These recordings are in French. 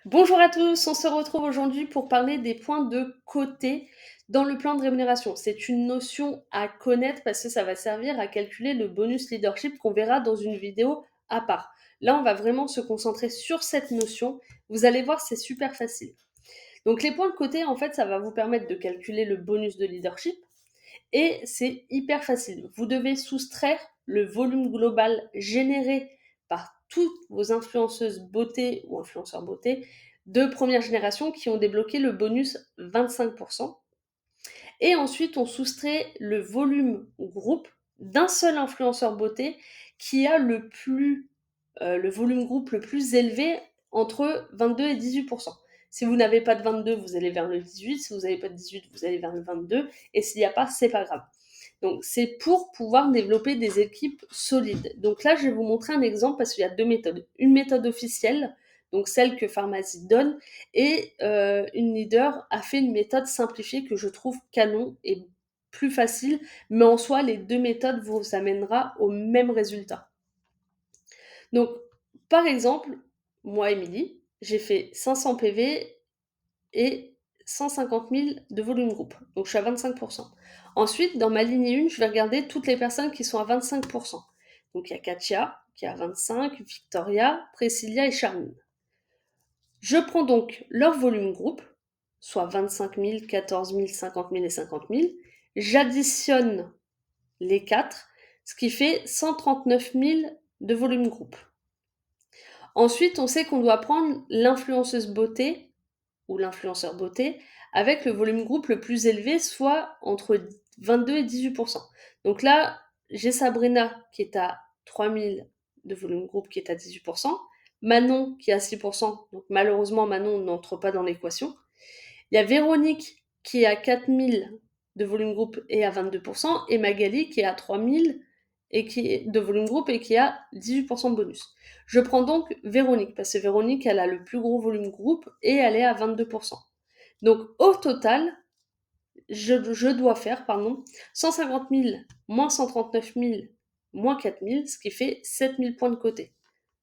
Bonjour à tous, on se retrouve aujourd'hui pour parler des points de côté dans le plan de rémunération. C'est une notion à connaître parce que ça va servir à calculer le bonus leadership qu'on verra dans une vidéo à part. Là, on va vraiment se concentrer sur cette notion. Vous allez voir, c'est super facile. Donc les points de côté, en fait, ça va vous permettre de calculer le bonus de leadership et c'est hyper facile. Vous devez soustraire le volume global généré par toutes vos influenceuses beauté ou influenceurs beauté de première génération qui ont débloqué le bonus 25%. Et ensuite, on soustrait le volume groupe d'un seul influenceur beauté qui a le volume groupe le plus élevé entre 22 et 18%. Si vous n'avez pas de 22, vous allez vers le 18. Si vous n'avez pas de 18, vous allez vers le 22. Et s'il n'y a pas, c'est pas grave. Donc, c'est pour pouvoir développer des équipes solides. Donc là, je vais vous montrer un exemple parce qu'il y a deux méthodes. Une méthode officielle, donc celle que Pharmazie donne, et une leader a fait une méthode simplifiée que je trouve canon et plus facile, mais en soi, les deux méthodes vous amènera au même résultat. Donc, par exemple, moi, Émilie, j'ai fait 500 PV et 150 000 de volume groupe. Donc, je suis à 25%. Ensuite, dans ma ligne 1, je vais regarder toutes les personnes qui sont à 25%. Donc, il y a Katia qui est à 25, Victoria, Priscilla et Charmine. Je prends donc leur volume groupe, soit 25 000, 14 000, 50 000 et 50 000. J'additionne les 4, ce qui fait 139 000 de volume groupe. Ensuite, on sait qu'on doit prendre l'influenceuse beauté ou l'influenceur beauté avec le volume groupe le plus élevé, soit entre 22 et 18%. Donc là, j'ai Sabrina qui est à 3000 de volume groupe qui est à 18%, Manon qui est à 6%, donc malheureusement Manon n'entre pas dans l'équation. Il y a Véronique qui est à 4000 de volume groupe et à 22%, et Magali qui est à 3000 et qui est de volume groupe et qui a 18% de bonus. Je prends donc Véronique, parce que Véronique, elle a le plus gros volume groupe et elle est à 22%. Donc au total, je dois faire 150 000 moins 139 000 moins 4 000, ce qui fait 7 000 points de côté.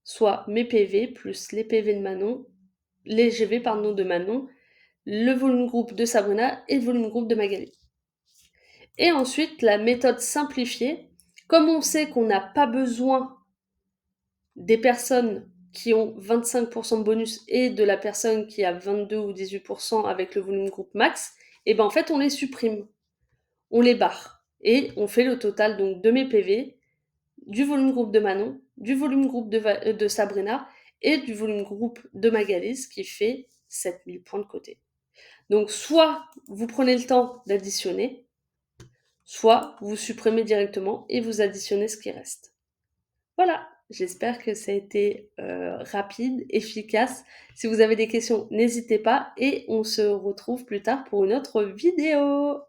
Soit mes PV plus les PV de Manon, les GV de Manon, le volume groupe de Sabrina et le volume groupe de Magali. Et ensuite, la méthode simplifiée, comme on sait qu'on n'a pas besoin des personnes qui ont 25% de bonus et de la personne qui a 22 ou 18% avec le volume groupe max, et ben en fait on les supprime, on les barre et on fait le total donc de mes PV, du volume groupe de Manon, du volume groupe de Sabrina et du volume groupe de Magali, ce qui fait 7000 points de côté. Donc soit vous prenez le temps d'additionner, soit vous supprimez directement et vous additionnez ce qui reste. Voilà, j'espère que ça a été rapide, efficace. Si vous avez des questions, n'hésitez pas et on se retrouve plus tard pour une autre vidéo.